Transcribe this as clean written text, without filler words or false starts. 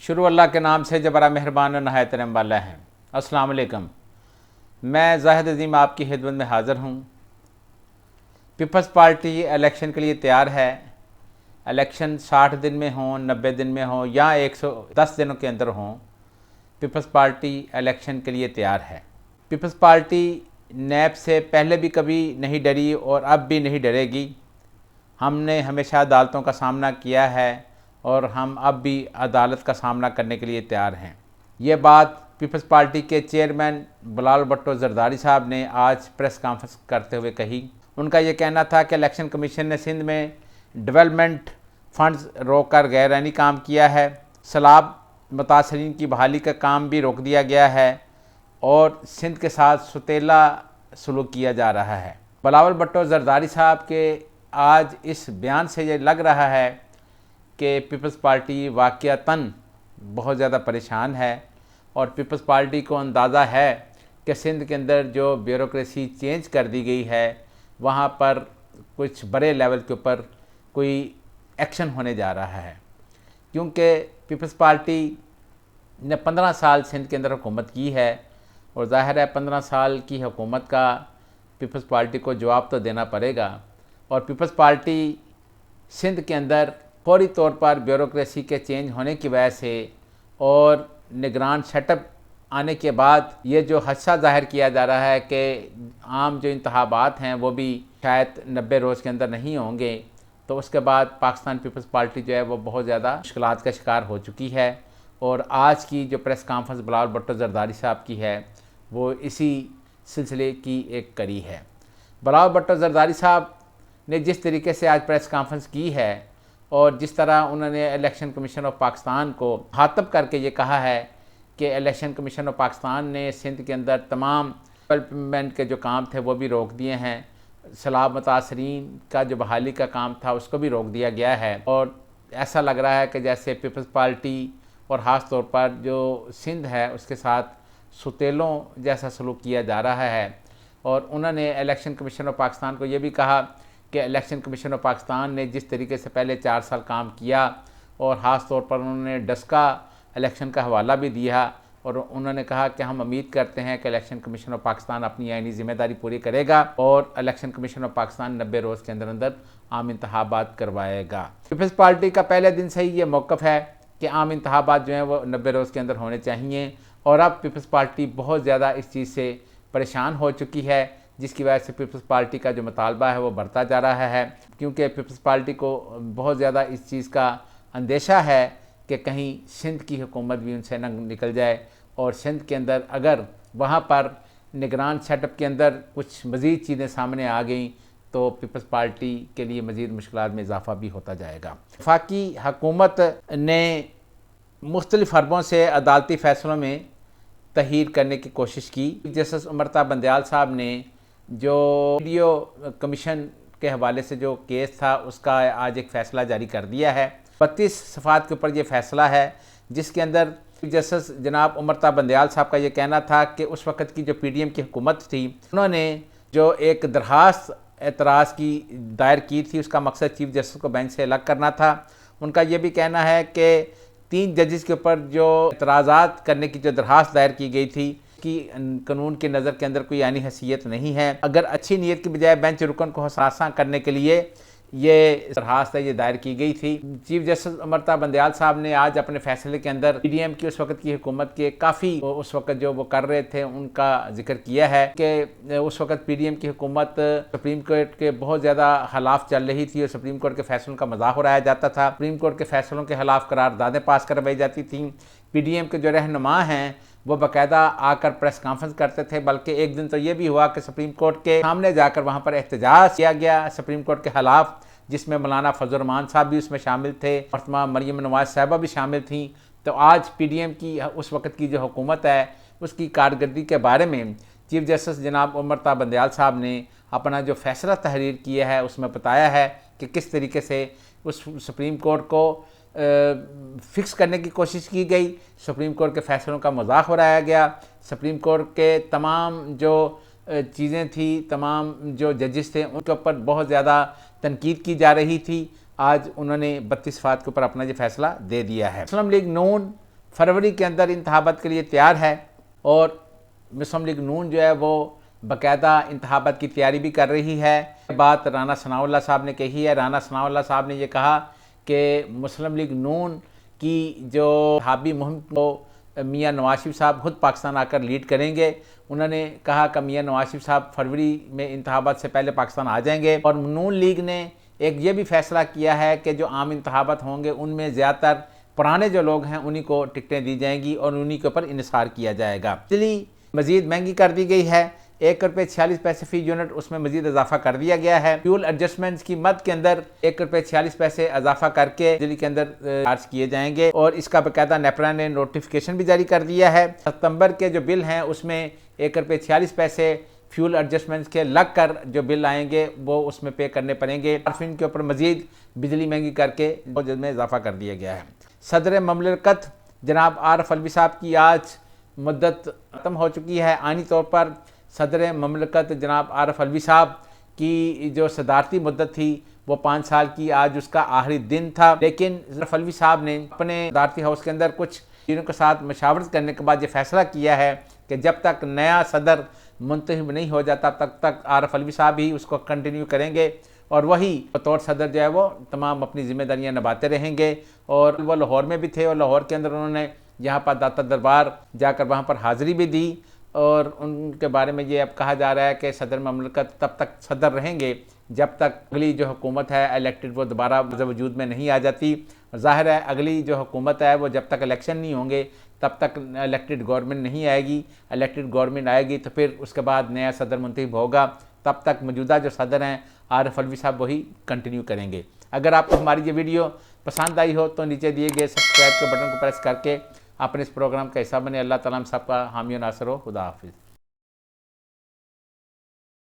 शुरू अल्लाह के नाम से जो बड़ा मेहरबान और नहायत रहम वाला है। अस्सलाम वालेकुम। मैं ज़ाहिद अज़ीम आपकी खिदमत में हाज़िर हूँ। पीपल्स पार्टी इलेक्शन के लिए तैयार है। इलेक्शन 60 दिन में हों, 90 दिन में हों या 110 दिनों के अंदर हों, पीपल्स पार्टी इलेक्शन के लिए तैयार है। पीपल्स पार्टी नैब से पहले भी कभी नहीं डरी और अब भी नहीं डरेगी। हमने हमेशा अदालतों का सामना किया है और हम अब भी अदालत का सामना करने के लिए तैयार हैं। ये बात पीपल्स पार्टी के चेयरमैन बिलावल भुट्टो ज़रदारी साहब ने आज प्रेस कॉन्फ्रेंस करते हुए कही। उनका ये कहना था कि इलेक्शन कमीशन ने सिंध में डेवलपमेंट फंड्स रोक कर गैरआईनी काम किया है, सैलाब मुतासरीन की बहाली का काम भी रोक दिया गया है और सिंध के साथ सुतेला सलूक किया जा रहा है। बिलावल भुट्टो ज़रदारी साहब के आज इस बयान से ये लग रहा है कि पीपल्स पार्टी वाक़यातन बहुत ज़्यादा परेशान है और पीपल्स पार्टी को अंदाज़ा है कि सिंध के अंदर जो ब्यूरोक्रेसी चेंज कर दी गई है वहाँ पर कुछ बड़े लेवल के ऊपर कोई एक्शन होने जा रहा है, क्योंकि पीपल्स पार्टी ने 15 साल सिंध के अंदर हुकूमत की है और ज़ाहिर है 15 साल की हुकूमत का पीपल्स पार्टी को जवाब तो देना पड़ेगा। और पीपल्स पार्टी सिंध के अंदर फौरी तौर पर ब्यूरोक्रेसी के चेंज होने की वजह से और निगरान सेटअप आने के बाद ये जो खदशा ज़ाहिर किया जा रहा है कि आम जो इंतखाबात हैं वो भी शायद 90 रोज़ के अंदर नहीं होंगे, तो उसके बाद पाकिस्तान पीपल्स पार्टी जो है वो बहुत ज़्यादा मुश्किलात का शिकार हो चुकी है। और आज की जो प्रेस कॉन्फ्रेंस बिलावल भुट्टो ज़रदारी साहब की है वो इसी सिलसिले की एक कड़ी है। बिलावल भुट्टो ज़रदारी साहब ने जिस तरीके से आज प्रेस कॉन्फ्रेंस की है और जिस तरह उन्होंने इलेक्शन कमीशन ऑफ पाकिस्तान को मुखातब करके ये कहा है कि इलेक्शन कमीशन ऑफ पाकिस्तान ने सिंध के अंदर तमाम डेवलपमेंट के जो काम थे वो भी रोक दिए हैं, सैलाब मुतासरीन का जो बहाली का काम था उसको भी रोक दिया गया है और ऐसा लग रहा है कि जैसे पीपल्स पार्टी और ख़ास तौर पर जो सिंध है उसके साथ सुतेलों जैसा सलूक किया जा रहा है। और उन्होंने इलेक्शन कमीशन ऑफ पाकिस्तान को ये भी कहा कि इलेक्शन कमीशन ऑफ पाकिस्तान ने जिस तरीके से पहले 4 साल काम किया और ख़ास तौर पर उन्होंने डस्का इलेक्शन का हवाला भी दिया और उन्होंने कहा कि हम उम्मीद करते हैं कि इलेक्शन कमीशन ऑफ पाकिस्तान अपनी आईनी ज़िम्मेदारी पूरी करेगा और इलेक्शन कमीशन ऑफ पाकिस्तान 90 रोज़ के अंदर अंदर आम इंतखाबात करवाएगा। पीपल्स पार्टी का पहले दिन से ही ये मौक़िफ़ है कि आम इंतखाबात जो हैं वो 90 रोज़ के अंदर होने चाहिए और अब पीपल्स पार्टी बहुत ज़्यादा इस चीज़ से परेशान हो चुकी है, जिसकी वजह से पीपल्स पार्टी का जो मुतालबा है वो बढ़ता जा रहा है, क्योंकि पीपल्स पार्टी को बहुत ज़्यादा इस चीज़ का अंदेशा है कि कहीं सिंध की हुकूमत भी उनसे न निकल जाए और सिंध के अंदर अगर वहाँ पर निगरान सेटअप के अंदर कुछ मज़ीद चीज़ें सामने आ गई तो पीपल्स पार्टी के लिए मज़ीद मुश्किलात में इजाफ़ा भी होता जाएगा। वफाकी हुकूमत ने मुख्तलिफ़ हरबों से अदालती फ़ैसलों में तहीर करने की कोशिश की। जस्टिस उमरता बंदयाल साहब ने जो वीडियो कमीशन के हवाले से जो केस था उसका आज एक फ़ैसला जारी कर दिया है। 32 सफ़ात के ऊपर ये फ़ैसला है, जिसके अंदर जस्टिस जनाब उमरता बंदयाल साहब का ये कहना था कि उस वक़्त की जो PDM की हुकूमत थी उन्होंने जो एक दरख्वास्त एतराज़ की दायर की थी उसका मकसद चीफ जस्टिस को बेंच से अलग करना था। उनका ये भी कहना है कि 3 जजेस के ऊपर जो एतराज़ात करने की जो दरख्वास्त दायर की गई थी कि कानून की नज़र के अंदर कोई यानी हैसियत नहीं है। अगर अच्छी नीयत की बजाय बेंच रुकन को हसासा करने के लिए ये दरख्वास्त ये दायर की गई थी। चीफ जस्टिस उमरता बंदयाल साहब ने आज अपने फैसले के अंदर PDM की उस वक़्त की हुकूमत के काफ़ी उस वक़्त जो वो कर रहे थे उनका जिक्र किया है कि उस वक़्त PDM की हुकूमत सुप्रीम कोर्ट के बहुत ज़्यादा खिलाफ चल रही थी और सुप्रीम कोर्ट के फैसलों का मजाक उड़ाया जाता था। सुप्रीम कोर्ट के फैसलों के खिलाफ करारदादें पास करवाई जाती थी। PDM के जो रहनुमा हैं वो बाकायदा आकर प्रेस कॉन्फ्रेंस करते थे, बल्कि एक दिन तो ये भी हुआ कि सुप्रीम कोर्ट के सामने जाकर वहाँ पर एहतजाज किया गया सुप्रीम कोर्ट के ख़िलाफ़, जिसमें मौलाना फजल रहमान साहब भी उसमें शामिल थे और तमाम मरियम नवाज साहिबा भी शामिल थी। तो आज PDM की उस वक़्त की जो हुकूमत है उसकी कारकर्दगी के बारे में चीफ जस्टिस जनाब उमरता बंदयाल साहब ने अपना जो फ़ैसला तहरीर किया है उसमें बताया है कि किस तरीके से उस सुप्रीम कोर्ट को फिक्स करने की कोशिश की गई, सुप्रीम कोर्ट के फ़ैसलों का मजाक उड़ाया गया, सुप्रीम कोर्ट के तमाम जो चीज़ें थी, तमाम जो जजेस थे उनके ऊपर बहुत ज़्यादा तनकीद की जा रही थी। आज उन्होंने 32 फ़ात के ऊपर अपना ये फ़ैसला दे दिया है। मुस्लिम लीग नून फरवरी के अंदर इंतखाबात के लिए तैयार है और मुस्लिम लीग नून जो है वो बाकायदा इंतखाबात की तैयारी भी कर रही है। बात राना सनाउल्लाह साहब ने कही है। राना सनाउल्लाह साहब ने ये कहा कि मुस्लिम लीग नून की जो हाबी मुहिम को मियाँ नवाज शरीफ साहब खुद पाकिस्तान आकर लीड करेंगे। उन्होंने कहा कि मियाँ नवाज शरीफ साहब फरवरी में इंतखाबात से पहले पाकिस्तान आ जाएंगे। और नून लीग ने एक ये भी फैसला किया है कि जो आम इंतखाबात होंगे उनमें ज़्यादातर पुराने जो लोग हैं उन्हीं को टिकटें दी जाएंगी और उन्हीं के ऊपर इन्हिसार किया जाएगा। बिजली मज़ीद महंगी कर दी गई है, 1 रुपये 46 पैसे फ़ी यूनिट उसमें मजीद इजाफा कर दिया गया है। फ्यूल एडजस्टमेंट्स की मद के अंदर 1 रुपये 46 पैसे इजाफा करके बिजली के अंदर चार्ज किए जाएंगे और इसका बाकायदा नेपरा ने नोटिफिकेशन भी जारी कर दिया है। सितंबर के जो बिल हैं उसमें 1 रुपये 46 पैसे फ्यूल एडजस्टमेंट्स के लग कर जो बिल आएंगे वो उसमें पे करने पड़ेंगे। पार्फिन के ऊपर मजीद बिजली महंगी करके में इजाफा कर दिया गया है। सदर ममलकत जनाब आरिफ अलवी साहब की आज मुद्दत ख़त्म हो चुकी है। आइनी तौर पर सदर ममलकत जनाब आरिफ अलवी साहब की जो सदारती मुद्दत थी वो 5 साल की, आज उसका आखिरी दिन था। लेकिन आरिफ अलवी साहब ने अपने सदारती हाउस के अंदर कुछ चीज़ों के साथ मशावरत करने के बाद ये फैसला किया है कि जब तक नया सदर मुंतखब नहीं हो जाता तब तक आरिफ अलवी साहब ही उसको कंटिन्यू करेंगे और वही बतौर सदर जो है वो तमाम अपनी जिम्मेदारियां निभाते रहेंगे। और वो लाहौर में भी थे और लाहौर के अंदर उन्होंने यहाँ पर दाता दरबार जाकर वहाँ पर हाज़िरी भी दी और उनके बारे में ये अब कहा जा रहा है कि सदर ममलकत तब तक सदर रहेंगे जब तक अगली जो हुकूमत है इलेक्टेड वो दोबारा वजूद में नहीं आ जाती। ज़ाहिर है अगली जो हुकूमत है वो जब तक इलेक्शन नहीं होंगे तब तक इलेक्टेड गवर्नमेंट नहीं आएगी। इलेक्टेड गवर्नमेंट आएगी तो फिर उसके बाद नया सदर मुंतखब होगा, तब तक मौजूदा जो सदर हैं आरिफ अलवी साहब वही कंटिन्यू करेंगे। अगर आपको हमारी ये वीडियो पसंद आई हो तो नीचे दिए गए सब्सक्राइब के बटन को प्रेस करके अपने इस प्रोग्राम का हिस्सा बने। अल्लाह ताला हम सबका हामी और नासर हो। खुदा हाफिज़।